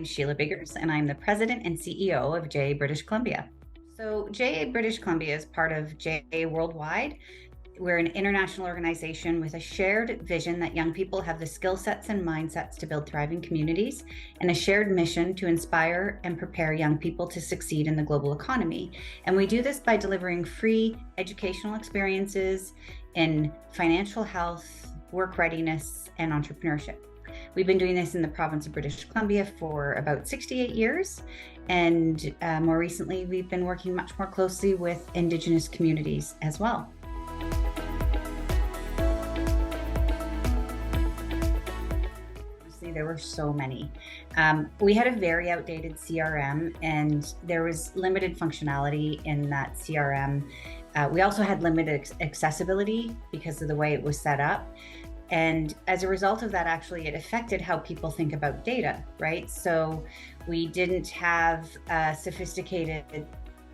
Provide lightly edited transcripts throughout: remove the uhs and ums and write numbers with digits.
Sheila Biggers, and I'm the President and CEO of JA British Columbia. So JA British Columbia is part of JA Worldwide. We're an international organization with a shared vision that young people have the skill sets and mindsets to build thriving communities, and a shared mission to inspire and prepare young people to succeed in the global economy. And we do this by delivering free educational experiences in financial health, work readiness, and entrepreneurship. We've been doing this in the province of British Columbia for about 68 years. And more recently, we've been working much more closely with Indigenous communities as well. Honestly, there were so many. We had a very outdated CRM, and there was limited functionality in that CRM. We also had limited accessibility because of the way it was set up. And as a result of that, actually, it affected how people think about data, right? So we didn't have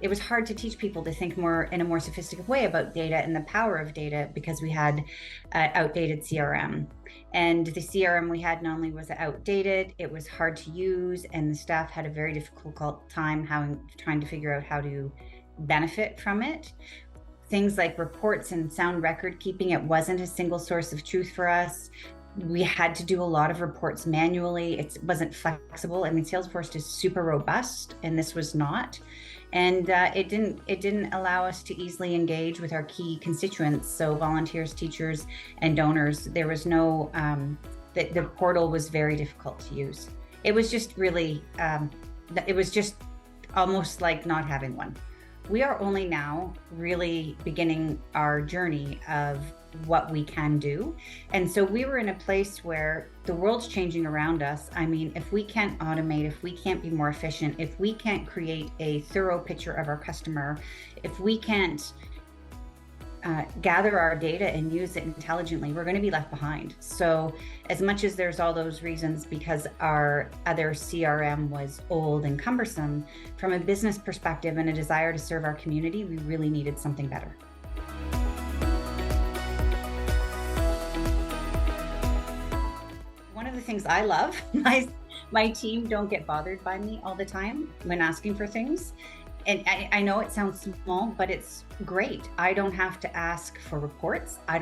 it was hard to teach people to think in a more sophisticated way about data and the power of data because we had outdated CRM. And the CRM we had not only was outdated, it was hard to use, and the staff had a very difficult time trying to figure out how to benefit from it. Things like reports and sound record keeping, it wasn't a single source of truth for us. We had to do a lot of reports manually. It wasn't flexible. I mean, Salesforce is super robust, and this was not. And it didn't allow us to easily engage with our key constituents, so volunteers, teachers, and donors. There was no, the portal was very difficult to use. It was just really, it was just almost like not having one. We are only now really beginning our journey of what we can do. And so we were in a place where the world's changing around us. I mean, if we can't automate, if we can't be more efficient, if we can't create a thorough picture of our customer, if we can't gather our data and use it intelligently, we're going to be left behind. So as much as there's all those reasons because our other CRM was old and cumbersome, from a business perspective and a desire to serve our community, we really needed something better. One of the things I love, my team don't get bothered by me all the time when asking for things. And I know it sounds small, but it's great. I don't have to ask for reports. I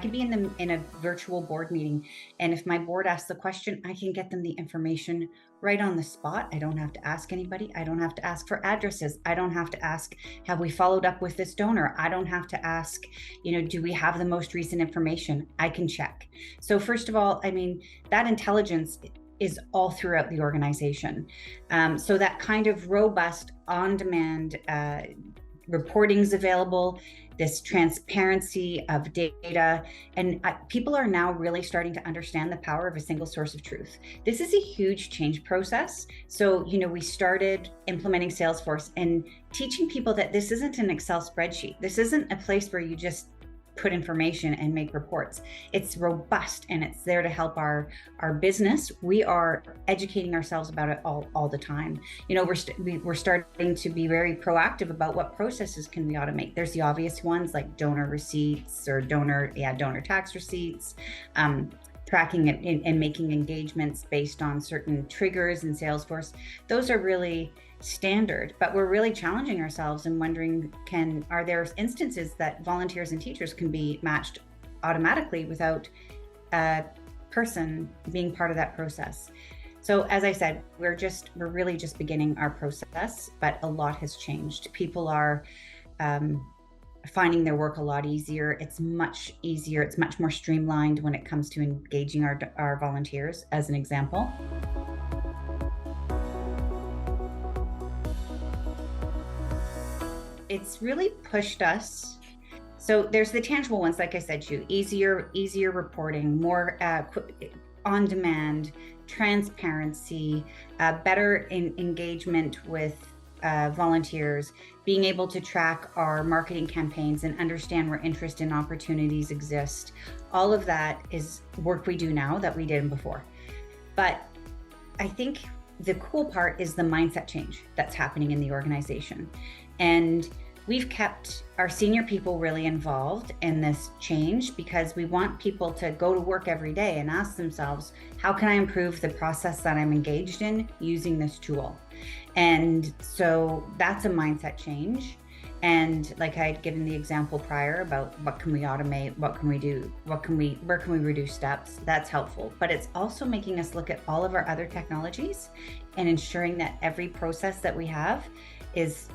could be in a virtual board meeting, and if my board asks the question, I can get them the information right on the spot. I don't have to ask anybody. I don't have to ask for addresses. I don't have to ask, have we followed up with this donor? I don't have to ask, do we have the most recent information? I can check. So first of all, I mean, that intelligence is all throughout the organization. So that kind of robust, on-demand reporting is available, this transparency of data, and people are now really starting to understand the power of a single source of truth. This is a huge change process. So, we started implementing Salesforce and teaching people that this isn't an Excel spreadsheet. This isn't a place where you just put information and make reports. It's robust, and it's there to help our business. We are educating ourselves about it all the time. We're starting to be very proactive about what processes can we automate. There's the obvious ones like donor receipts or donor tax receipts, tracking it and making engagements based on certain triggers in Salesforce. Those are really standard, but we're really challenging ourselves and wondering, are there instances that volunteers and teachers can be matched automatically without a person being part of that process? So as I said, we're really just beginning our process, but a lot has changed. People are finding their work a lot easier. It's much easier. It's much more streamlined when it comes to engaging our volunteers, as an example. It's really pushed us. So there's the tangible ones, like I said to you, easier reporting, more on demand, transparency, better engagement with volunteers, being able to track our marketing campaigns and understand where interest and opportunities exist. All of that is work we do now that we didn't before. But I think the cool part is the mindset change that's happening in the organization. And we've kept our senior people really involved in this change because we want people to go to work every day and ask themselves, how can I improve the process that I'm engaged in using this tool? And so that's a mindset change. And like I had given the example prior about what can we automate, what can we do, where can we reduce steps, that's helpful. But it's also making us look at all of our other technologies and ensuring that every process that we have is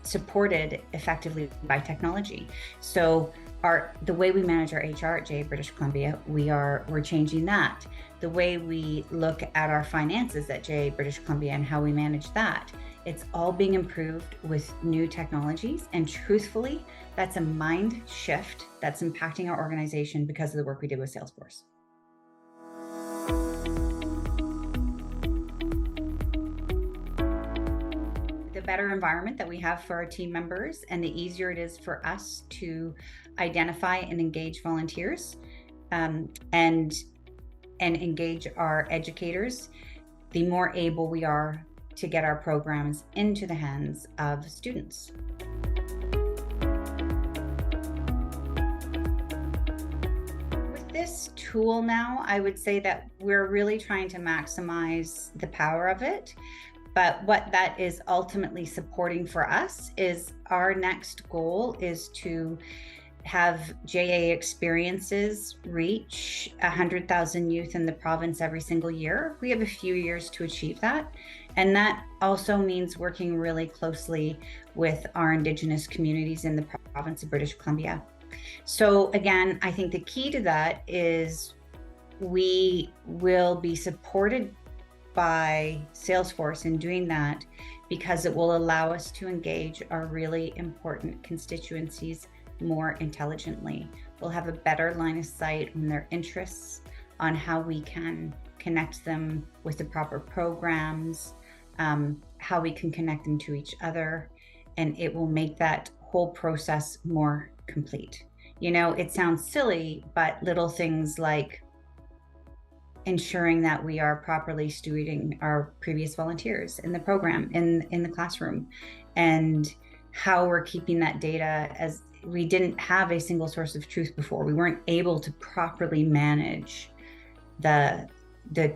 supported effectively by technology. So the way we manage our HR at JA British Columbia, we're changing that. The way we look at our finances at JA British Columbia and how we manage that, it's all being improved with new technologies. And truthfully, that's a mind shift that's impacting our organization because of the work we did with Salesforce. The better environment that we have for our team members and the easier it is for us to identify and engage volunteers and engage our educators, the more able we are to get our programs into the hands of students. With this tool now, I would say that we're really trying to maximize the power of it. But what that is ultimately supporting for us is our next goal is to have JA experiences reach 100,000 youth in the province every single year. We have a few years to achieve that. And that also means working really closely with our Indigenous communities in the province of British Columbia. So again, I think the key to that is we will be supported by Salesforce in doing that because it will allow us to engage our really important constituencies more intelligently. We'll have a better line of sight on their interests, on how we can connect them with the proper programs, how we can connect them to each other, and it will make that whole process more complete. You know, it sounds silly, but little things like ensuring that we are properly stewarding our previous volunteers in the program, in the classroom, and how we're keeping that data, as we didn't have a single source of truth before. We weren't able to properly manage the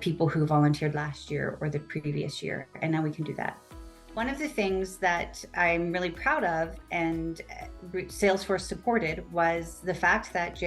people who volunteered last year or the previous year, and now we can do that. One of the things that I'm really proud of and Salesforce supported was the fact that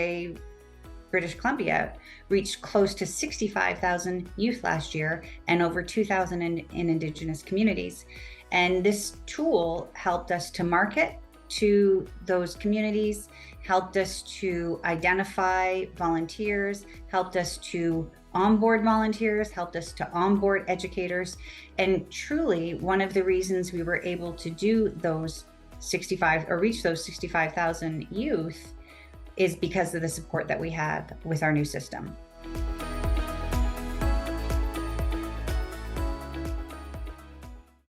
British Columbia reached close to 65,000 youth last year and over 2,000 in Indigenous communities. And this tool helped us to market to those communities, helped us to identify volunteers, helped us to onboard volunteers, helped us to onboard educators. And truly, one of the reasons we were able to do those reach those 65,000 youth is because of the support that we have with our new system.